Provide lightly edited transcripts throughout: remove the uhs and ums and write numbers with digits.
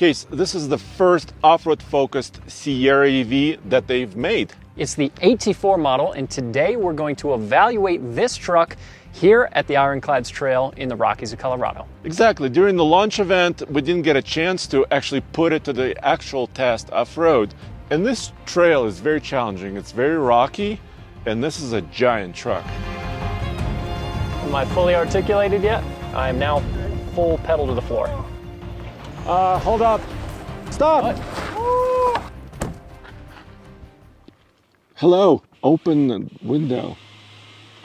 Kase, this is the first off-road focused Sierra EV that they've made. It's the AT4 model, and today we're going to evaluate this truck here at the Ironclads Trail in the Rockies of Colorado. Exactly. During the launch event, we didn't get a chance to actually put it to the actual test off-road. And this trail is very challenging. It's very rocky, and this is a giant truck. Am I fully articulated yet? I am now full pedal to the floor. Hold up. Stop. Hello. Open the window.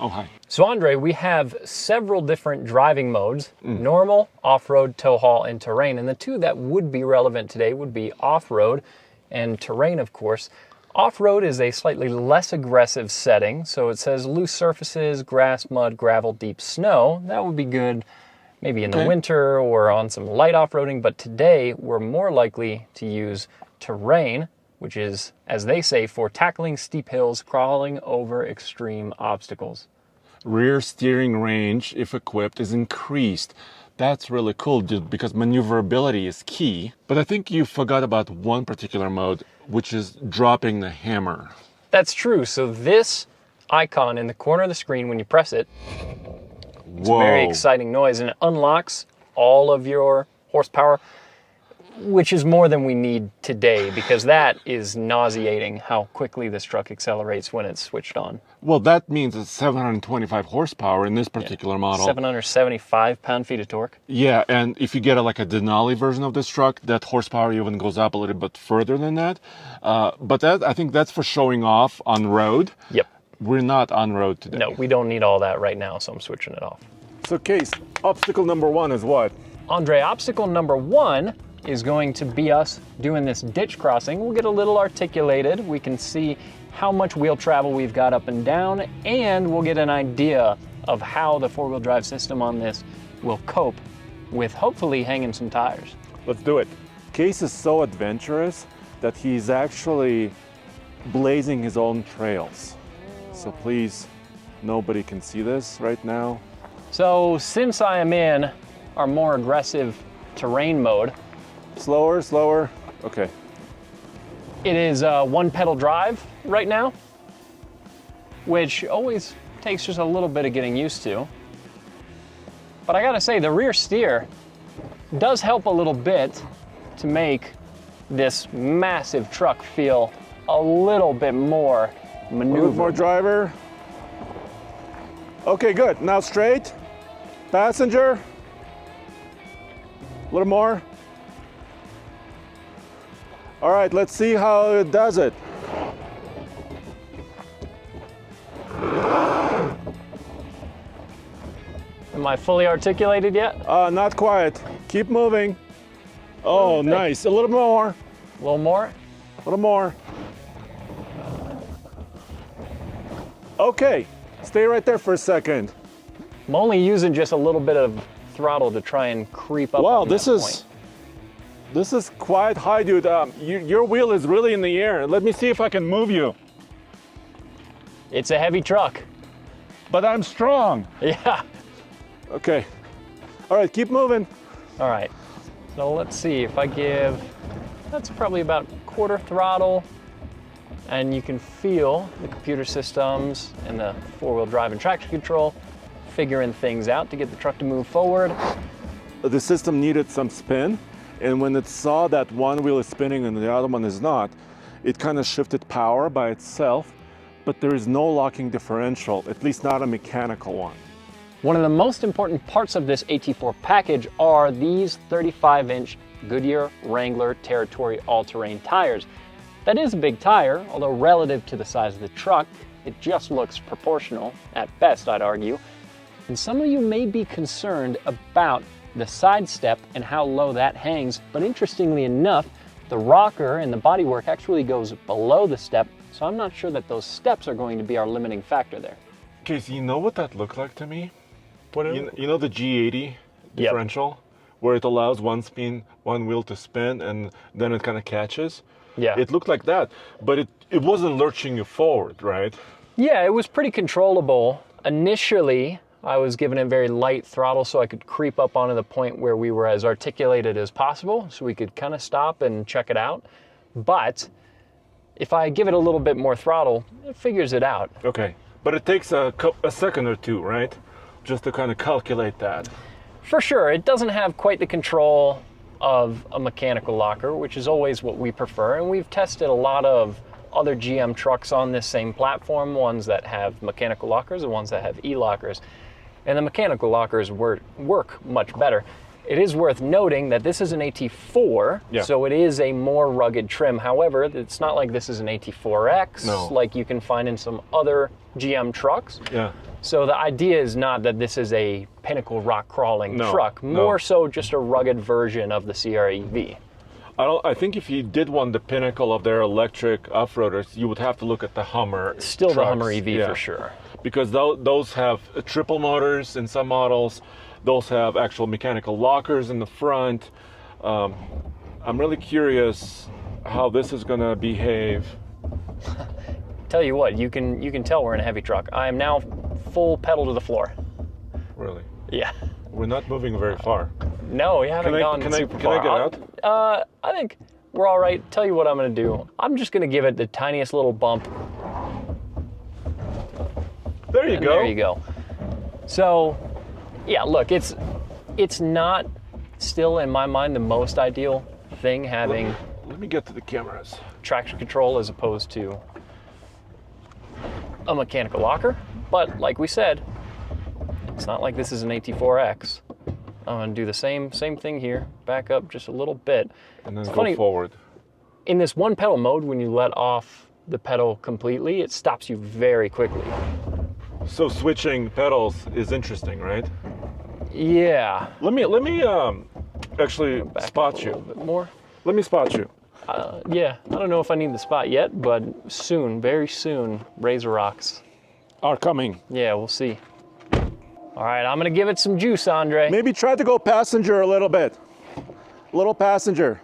Oh, hi. So Andre, we have several different driving modes, normal, off-road, tow haul, and terrain. And the two that would be relevant today would be off-road and terrain, of course. Off-road is a slightly less aggressive setting. So it says loose surfaces, grass, mud, gravel, deep snow. That would be good maybe in the winter or on some light off-roading. But today we're more likely to use terrain, which is, as they say, for tackling steep hills, crawling over extreme obstacles. Rear steering range, if equipped, is increased. That's really cool because maneuverability is key. But I think you forgot about one particular mode, which is dropping the hammer. That's true. So this icon in the corner of the screen, when you press it, it's a very exciting noise, and it unlocks all of your horsepower, which is more than we need today, because that is nauseating how quickly this truck accelerates when it's switched on. Well, that means it's 725 horsepower in this particular model. 775 pound-feet of torque. Yeah, and if you get a Denali version of this truck, that horsepower even goes up a little bit further than that. But I think that's for showing off on road. Yep. We're not on road today. No, we don't need all that right now, so I'm switching it off. So, Kase, obstacle number one is what? Andre, obstacle number one is going to be us doing this ditch crossing. We'll get a little articulated. We can see how much wheel travel we've got up and down, and we'll get an idea of how the four-wheel drive system on this will cope with hopefully hanging some tires. Let's do it. Kase is so adventurous that he's actually blazing his own trails. So please, nobody can see this right now. So since I am in our more aggressive terrain mode, slower, slower. Okay. it is a one pedal drive right now, which always takes just a little bit of getting used to. But I gotta say, the rear steer does help a little bit to make this massive truck feel a little bit more maneuverable. Move more driver. Okay, good. Now straight. Passenger. A little more. All right, let's see how it does it. Am I fully articulated yet? Not quite. Keep moving. Oh, nice. A little more. A little more? A little more. Okay, stay right there for a second. I'm only using just a little bit of throttle to try and creep up. Wow, on this is quite high, dude. Your wheel is really in the air. Let me see if I can move you. It's a heavy truck. But I'm strong. Yeah. Okay. All right, keep moving. All right. So let's see if I give, that's probably about quarter throttle, and you can feel the computer systems and the four-wheel drive and traction control figuring things out to get the truck to move forward. The system needed some spin, and when it saw that one wheel is spinning and the other one is not, it kind of shifted power by itself, but there is no locking differential, at least not a mechanical one. One of the most important parts of this AT4 package are these 35-inch Goodyear Wrangler Territory all-terrain tires. That is a big tire, although relative to the size of the truck, it just looks proportional, at best I'd argue. And some of you may be concerned about the side step and how low that hangs, but interestingly enough, the rocker and the bodywork actually goes below the step, so I'm not sure that those steps are going to be our limiting factor there. Kase, you know what that looked like to me? You know the G80 differential? Yep. Where it allows one wheel to spin and then it kind of catches? Yeah. It looked like that, but it wasn't lurching you forward, right? Yeah, it was pretty controllable. Initially, I was giving it very light throttle so I could creep up onto the point where we were as articulated as possible so we could kind of stop and check it out. But if I give it a little bit more throttle, it figures it out. Okay, but it takes a second or two, right? Just to kind of calculate that. For sure, it doesn't have quite the control of a mechanical locker, which is always what we prefer, and we've tested a lot of other GM trucks on this same platform, ones that have mechanical lockers and ones that have e-lockers, and the mechanical lockers work much better. It is worth noting that this is an AT4, so it is a more rugged trim. However, it's not like this is an AT4X, like you can find in some other GM trucks. Yeah. So the idea is not that this is a pinnacle rock crawling truck, more so just a rugged version of the Sierra EV. I think if you did want the pinnacle of their electric off-roaders, you would have to look at the Hummer. Still trucks. the Hummer EV for sure. Because those have triple motors in some models. Those have actual mechanical lockers in the front. I'm really curious how this is going to behave. Tell you what, you can tell we're in a heavy truck. I am now full pedal to the floor. Really? Yeah. We're not moving very far. No, we haven't gone super far. Can I get out? I think we're all right. Tell you what I'm going to do. I'm just going to give it the tiniest little bump. There you go. There you go. So, yeah, look, it's not still in my mind the most ideal thing having. Let me get to the cameras. Traction control as opposed to a mechanical locker, but like we said, it's not like this is an AT4X. I'm gonna do the same thing here. Back up just a little bit. And then go forward. In this one pedal mode, when you let off the pedal completely, it stops you very quickly. So switching pedals is interesting, right? Yeah. Let me actually spot you. A little bit more. Let me spot you. Yeah, I don't know if I need the spot yet, but soon, very soon, Razor Rocks are coming. Yeah, we'll see. All right, I'm gonna give it some juice, Andre. Maybe try to go passenger a little bit. Little passenger.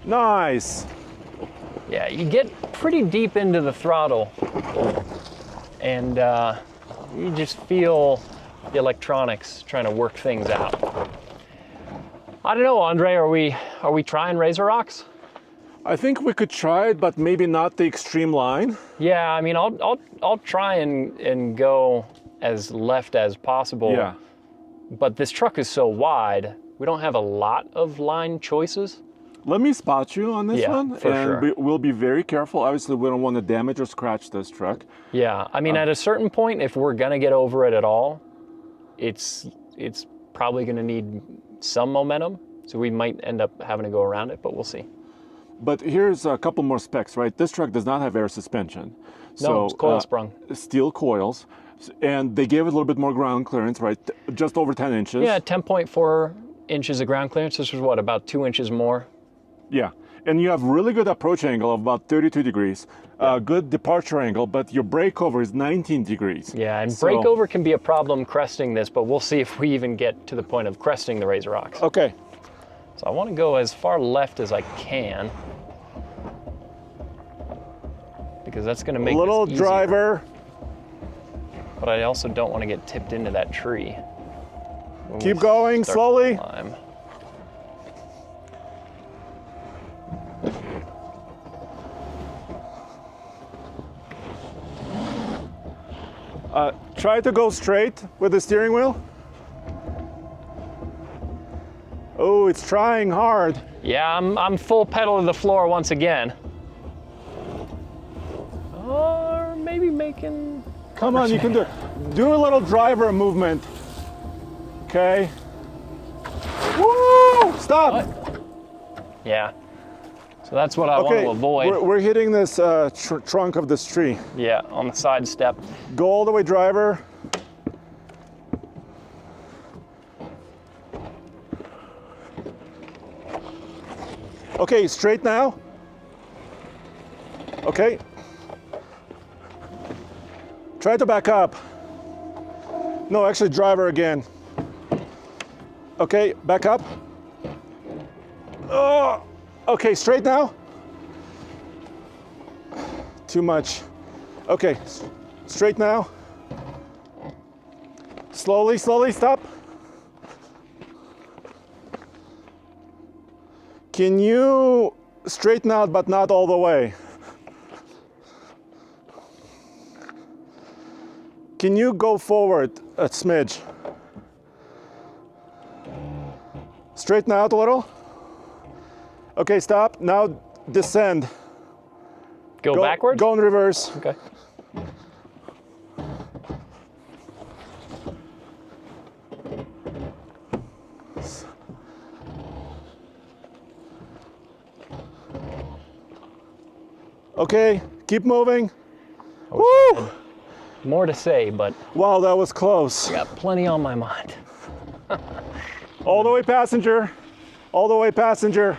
Nice. Yeah, you get pretty deep into the throttle, and you just feel the electronics trying to work things out. I don't know, Andre. Are we trying Razor Rocks? I think we could try it, but maybe not the extreme line. Yeah, I mean, I'll try and go as left as possible. Yeah. But this truck is so wide, we don't have a lot of line choices. Let me spot you on this one, for and sure. we'll be very careful. Obviously, we don't want to damage or scratch this truck. Yeah, I mean, at a certain point, if we're gonna get over it at all, it's probably gonna need some momentum, so we might end up having to go around it, but we'll see. But here's a couple more specs, right? This truck does not have air suspension. No, it's coil sprung. Steel coils, and they gave it a little bit more ground clearance, right? Just over 10 inches. Yeah, 10.4 inches of ground clearance. This was what, about 2 inches more? Yeah, and you have really good approach angle of about 32 degrees. Good departure angle, but your breakover is 19 degrees. Yeah, and breakover can be a problem cresting this, but we'll see if we even get to the point of cresting the Razor Rocks. Okay. So I want to go as far left as I can, because that's going to make little this easier. driver. But I also don't want to get tipped into that tree. Keep going slowly. Try to go straight with the steering wheel. Oh, it's trying hard. Yeah, I'm full pedal to the floor once again. Or maybe making... Come on, you can do it. Do a little driver movement. Okay. Woo! Stop. What? Yeah. So that's what I want to avoid. We're hitting this trunk of this tree. Yeah, on the side step. Go all the way, driver. Okay, straight now. Okay. Try to back up. No, actually, driver again. Okay, back up. Oh, okay, straight now. Too much. Okay, straight now. Slowly, slowly, stop. Can you straighten out, but not all the way? Can you go forward a smidge? Straighten out a little. Okay, stop. Now descend. Go backwards? Go in reverse. Okay. Okay, keep moving. Oh, Woo! More to say, but Wow, that was close. I got plenty on my mind. All the way passenger. All the way passenger.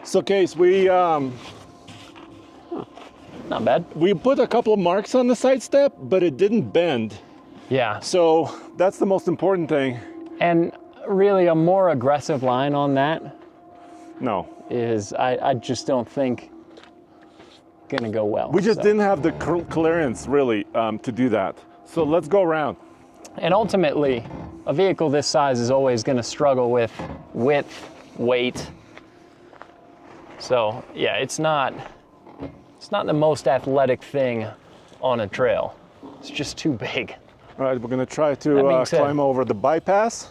So Kase, Not bad. we put a couple of marks on the side step, but it didn't bend. Yeah. So that's the most important thing. And really a more aggressive line on that No, is, I just don't think gonna go well. we just So. didn't have the clearance really to do that. So let's go around. And ultimately, a vehicle this size is always gonna struggle with width, weight. So yeah, it's not the most athletic thing on a trail. It's just too big. All right, we're gonna try That being to said- climb over the bypass.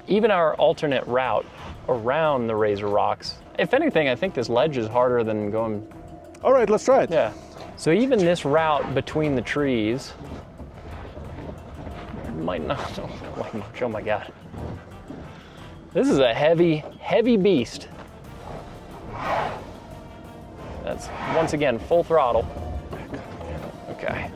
Even our alternate route around the Razor Rocks, if anything, I think this ledge is harder than going. All right, let's try it. Yeah. So even this route between the trees might not like much. Oh my God. This is a heavy, heavy beast. That's once again full throttle. Okay.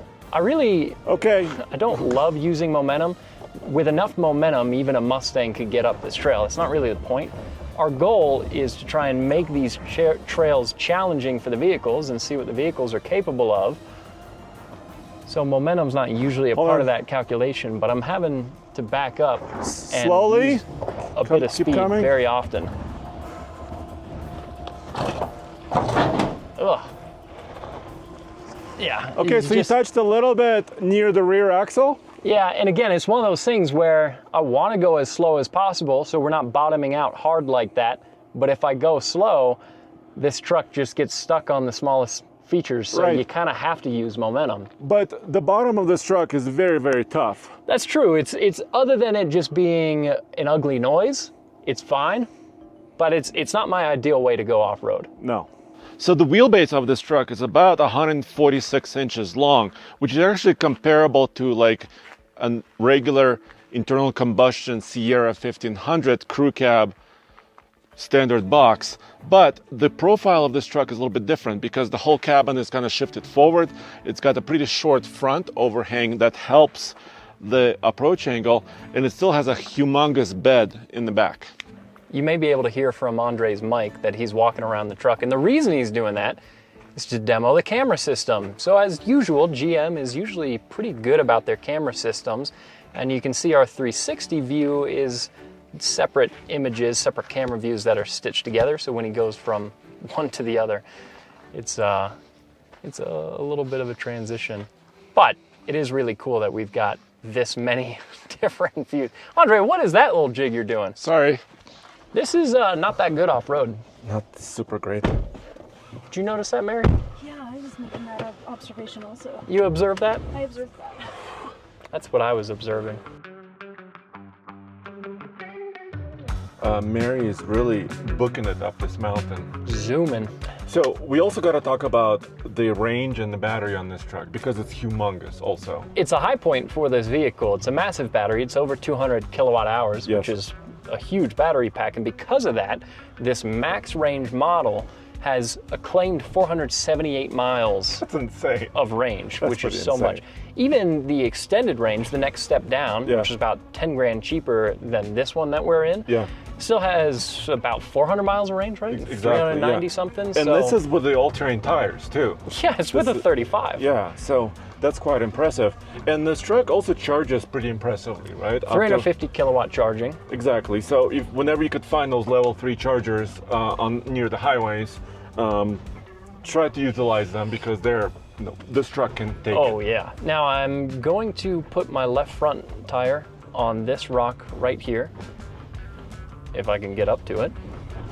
Okay, I don't love using momentum. With enough momentum, even a Mustang could get up this trail. It's not really the point. Our goal is to try and make these trails challenging for the vehicles and see what the vehicles are capable of. So momentum's not usually a Hold part on. of that calculation, but I'm having to back up and slowly. use a bit of keep speed coming. very often. Ugh. Yeah. Okay, it's so you just- touched a little bit near the rear axle. Yeah, and again, it's one of those things where I want to go as slow as possible so we're not bottoming out hard like that. But if I go slow, this truck just gets stuck on the smallest features. So Right. you kind of have to use momentum. But the bottom of this truck is very, very tough. That's true. It's other than it just being an ugly noise, it's fine. But it's not my ideal way to go off-road. No. So the wheelbase of this truck is about 146 inches long, which is actually comparable to like a regular internal combustion Sierra 1500 crew cab standard box. But the profile of this truck is a little bit different because the whole cabin is kind of shifted forward. It's got a pretty short front overhang that helps the approach angle, and it still has a humongous bed in the back. You may be able to hear from Andre's mic that he's walking around the truck. And the reason he's doing that is to demo the camera system. So as usual, GM is usually pretty good about their camera systems. And you can see our 360 view is separate images, separate camera views that are stitched together. So when he goes from one to the other, it's a little bit of a transition. But it is really cool that we've got this many different views. Andre, what is that little jig you're doing? Sorry. This is not that good off-road. Not super great. Did you notice that, Mary? Yeah, I was making that observation also. You observed that? I observed that. That's what I was observing. Mary is really booking it up this mountain. Zooming. So we also got to talk about the range and the battery on this truck because it's humongous also. It's a high point for this vehicle. It's a massive battery. It's over 200 kilowatt hours, Yes. which is a huge battery pack. And because of that, this max range model has a claimed 478 miles That's insane. of range, That's which is pretty so insane. much. Even the extended range, the next step down, Yeah. which is about 10 grand cheaper than this one that we're in, Yeah. still has about 400 miles of range, right? Exactly. 390 yeah. something. And so, this is with the all-terrain tires too. yeah, it's with a this is- 35. Yeah, so that's quite impressive. And this truck also charges pretty impressively, right? Up to- 350 kilowatt charging. Exactly. So whenever you could find those level 3 chargers near the highways, try to utilize them because they're No, this truck can take Oh it. yeah. Now I'm going to put my left front tire on this rock right here, if I can get up to it.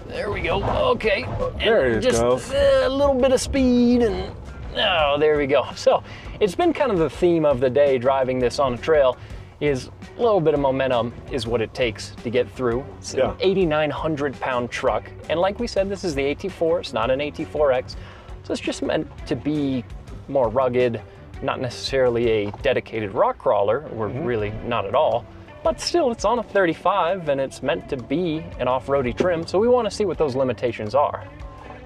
There we go. Okay. There And it just goes. a little bit of speed and oh, there we go. So it's been kind of the theme of the day driving this on a trail is a little bit of momentum is what it takes to get through. It's an 8,900 pound truck. And like we said, this is the AT4, it's not an AT4X. So it's just meant to be more rugged, not necessarily a dedicated rock crawler, or really not at all. But still, it's on a 35 and it's meant to be an off-roady trim. So we want to see what those limitations are.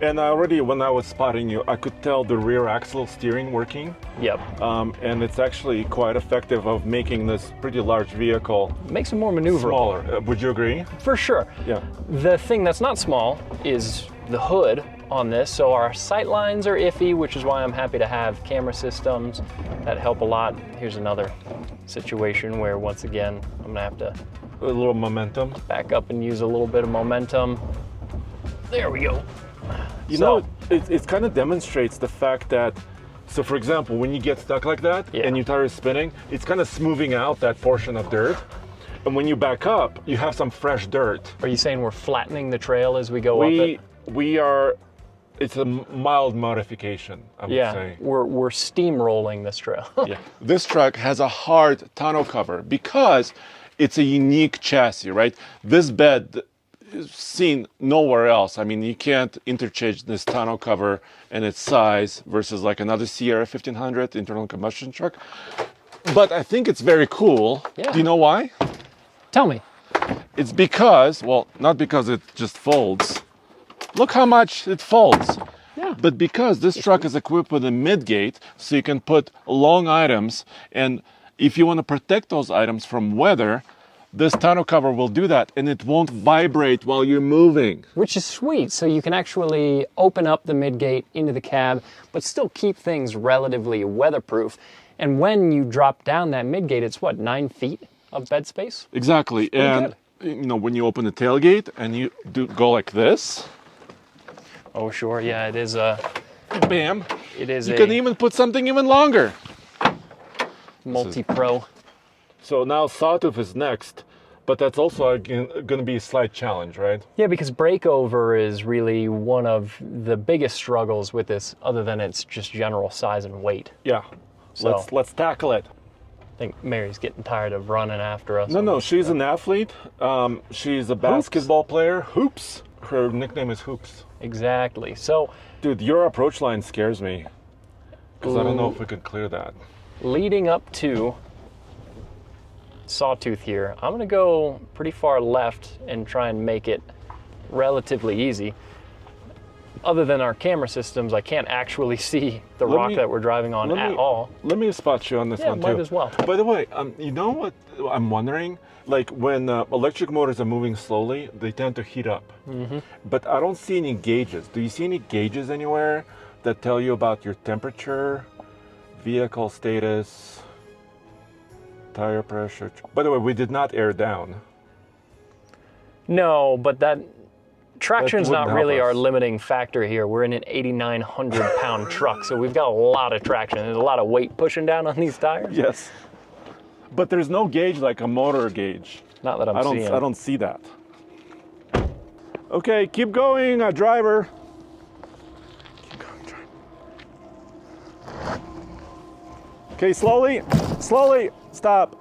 And already when I was spotting you, I could tell the rear axle steering working. Yep. And it's actually quite effective of making this pretty large vehicle Makes it more maneuverable. smaller. Would you agree? For sure. Yeah. The thing that's not small is the hood on this. So our sight lines are iffy, which is why I'm happy to have camera systems that help a lot. Here's another situation where once again, I'm gonna have to A little momentum. back up and use a little bit of momentum. There we go. You know, it kind of demonstrates the fact that, so for example, when you get stuck like that and your tire is spinning, it's kind of smoothing out that portion of dirt. And when you back up, you have some fresh dirt. Are you saying we're flattening the trail as we go up it? We are, it's a mild modification, I would say. We're steamrolling this trail. Yeah. This truck has a hard tonneau cover because it's a unique chassis, right? This bed is seen nowhere else. I mean, you can't interchange this tonneau cover and its size versus like another Sierra 1500 internal combustion truck. But I think it's very cool. Yeah. Do you know why? Tell me. It's because, well, not because it just folds. Look how much it folds. Yeah. But because this truck is equipped with a mid-gate, so you can put long items, and if you want to protect those items from weather, this tonneau cover will do that, and it won't vibrate while you're moving. Which is sweet. So you can actually open up the midgate into the cab, but still keep things relatively weatherproof. And when you drop down that midgate, it's what, 9 feet of bed space? Exactly. And you know, when you open the tailgate and you go like this, Oh, sure. Yeah, it is bam, it is you can even put something even longer. multi-pro. So now Sawtooth is next, but that's also going to be a slight challenge, right? Yeah, because breakover is really one of the biggest struggles with this, other than its just general size and weight. Yeah. So- Let's tackle it. I think Mary's getting tired of running after us. No, she's an athlete. She's a basketball player. Hoops. Her nickname is Hoops. Exactly. So Dude, your approach line scares me. Because I don't know if we could clear that. leading up to Sawtooth here, I'm gonna go pretty far left and try and make it relatively easy. Other than our camera systems, I can't actually see the rock that we're driving on at all. Let me spot you on this one too. might as well. By the way, you know what I'm wondering? Like when electric motors are moving slowly, they tend to heat up. But I don't see any gauges. Do you see any gauges anywhere that tell you about your temperature, vehicle status, tire pressure? By the way, we did not air down. No, but that traction's wouldn't not really help our us. limiting factor here. We're in an 8,900 pound truck, so we've got a lot of traction. There's a lot of weight pushing down on these tires. Yes. But there's no gauge like a motor gauge. Not that I'm seeing. I don't see that. Okay, keep going, driver. Keep going, driver. Okay, slowly, stop.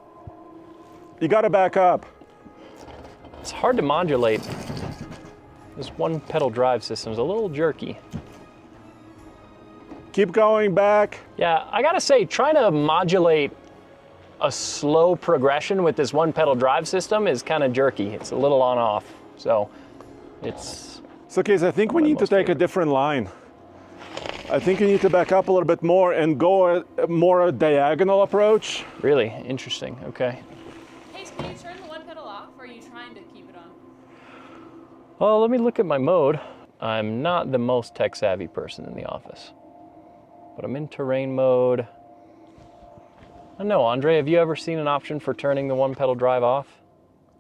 You gotta back up. It's hard to modulate. This one pedal drive system's a little jerky. Keep going back. Yeah, I gotta say, trying to modulate a slow progression with this one pedal drive system is kind of jerky. It's a little on off. So it's So, Kase, I think we need to take a different line. I think you need to back up a little bit more and go a diagonal approach. really interesting. Okay. Hey, can you turn the one pedal off, or are you trying to keep it on? Well, let me look at my mode. I'm not the most tech savvy person in the office, but I'm in terrain mode. I don't know, Andre, have you ever seen an option for turning the one pedal drive off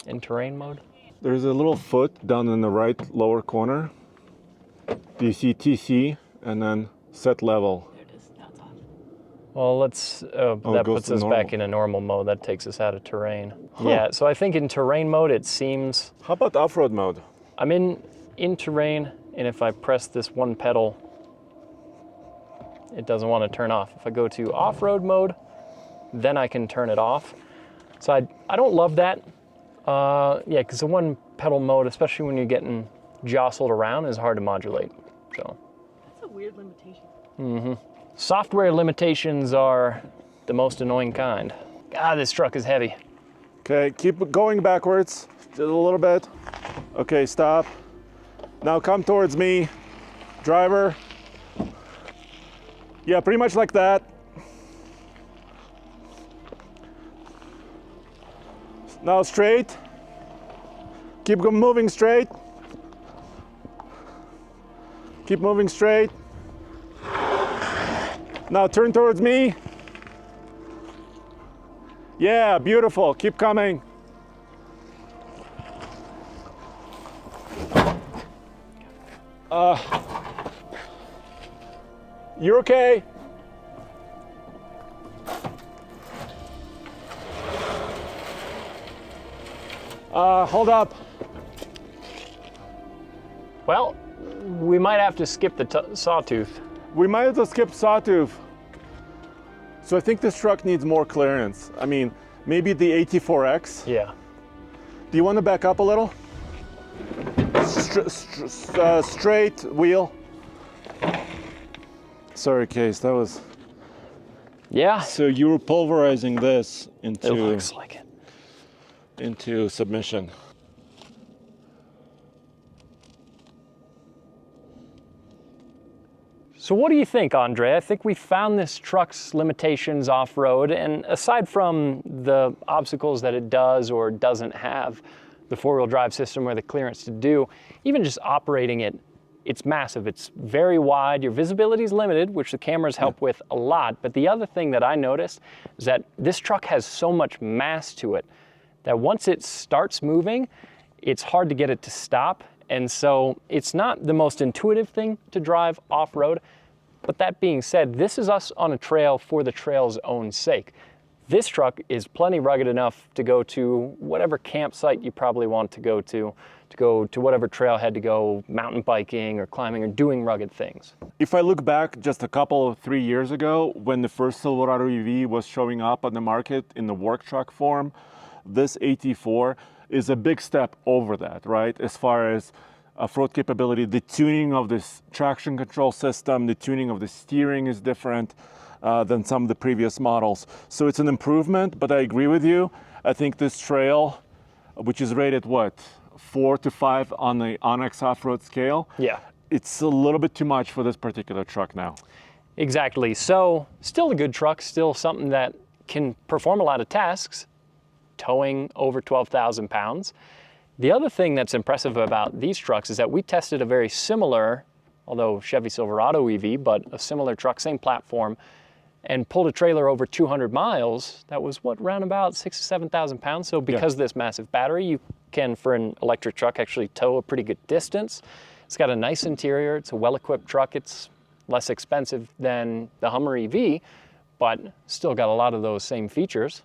in terrain mode? There's a little foot down in the right lower corner. Do you see TC and then set level? There it is. Now it's on. Well, let's, that it goes puts to us normal. back in a normal mode. That takes us out of terrain. Yeah, so I think in terrain mode, it seems, How about off-road mode? I'm in terrain, and if I press this one pedal, it doesn't want to turn off. If I go to off-road mode, then I can turn it off. So I don't love that. Yeah, because the one pedal mode, especially when you're getting jostled around, is hard to modulate. So That's a weird limitation. software limitations are the most annoying kind. God, this truck is heavy. Okay, keep going backwards just a little bit. Okay, stop. Now come towards me, driver. Yeah, pretty much like that. Now straight. Keep moving straight. Keep moving straight. Now turn towards me. Yeah, beautiful. Keep coming. You're okay. Hold up. Well, we might have to skip the Sawtooth. We might as well skip Sawtooth. So I think this truck needs more clearance. I mean, maybe the AT4X. Yeah. Do you want to back up a little? Straight wheel. Sorry, Kase, that was... Yeah, So you were pulverizing this it looks like it. into submission. So what do you think, Andre? I think we found this truck's limitations off-road, and aside from the obstacles that it does or doesn't have, the four-wheel drive system or the clearance to do, even just operating it, it's massive. It's very wide. Your visibility is limited, which the cameras help with a lot. But the other thing that I noticed is that this truck has so much mass to it that once it starts moving, it's hard to get it to stop. And so it's not the most intuitive thing to drive off-road. But that being said, this is us on a trail for the trail's own sake. This truck is plenty rugged enough to go to whatever campsite you probably want to go to whatever trailhead to go mountain biking or climbing or doing rugged things. If I look back just a couple, 3 years ago, when the first Silverado EV was showing up on the market in the work truck form, this AT4 is a big step over that, right? As far as off-road capability, the tuning of this traction control system, the tuning of the steering is different than some of the previous models. So it's an improvement, but I agree with you. I think this trail, which is rated what, 4 to 5 on the Onyx off-road scale, Yeah. it's a little bit too much for this particular truck now. Exactly. So still a good truck, still something that can perform a lot of tasks, towing over 12,000 pounds. The other thing that's impressive about these trucks is that we tested a very similar, although Chevy Silverado EV, but a similar truck, same platform, and pulled a trailer over 200 miles. That was what, around about 6,000 to 7,000 pounds. So because of this massive battery, you can, for an electric truck, actually tow a pretty good distance. It's got a nice interior. It's a well-equipped truck. It's less expensive than the Hummer EV, but still got a lot of those same features.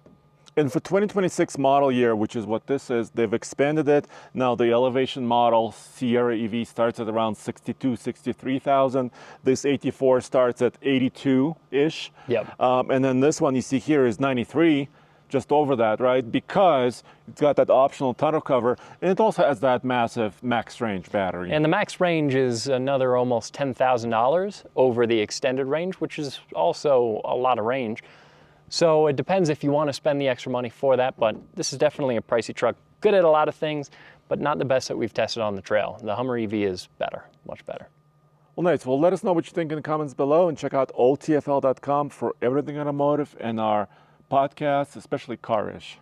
And for 2026 model year, which is what this is, they've expanded it. Now the elevation model Sierra EV starts at around 62, 63,000. This 84 starts at 82-ish. Yep. And then this one you see here is 93, just over that, right? Because it's got that optional tonneau cover, and it also has that massive max range battery. And the max range is another almost $10,000 over the extended range, which is also a lot of range. So it depends if you want to spend the extra money for that, but this is definitely a pricey truck. Good at a lot of things, but not the best that we've tested on the trail. The Hummer EV is better, much better. Well, nice. Well, let us know what you think in the comments below, and check out oldtfl.com for everything automotive and our podcasts, especially Car-ish.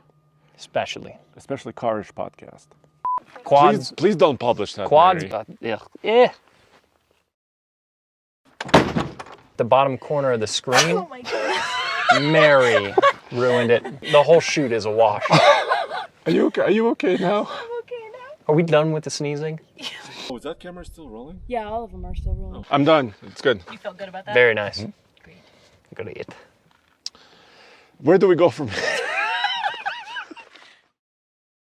Especially Car-ish podcast. quads. Please don't publish that. Quads. Mary. The bottom corner of the screen. Oh my god. Mary ruined it. The whole shoot is a wash. Are you okay? Are you okay now? I'm okay now. Are we done with the sneezing? Oh, is that camera still rolling? Yeah, all of them are still rolling. I'm done. It's good. You feel good about that? Very nice. Great. Good to eat. Where do we go from here?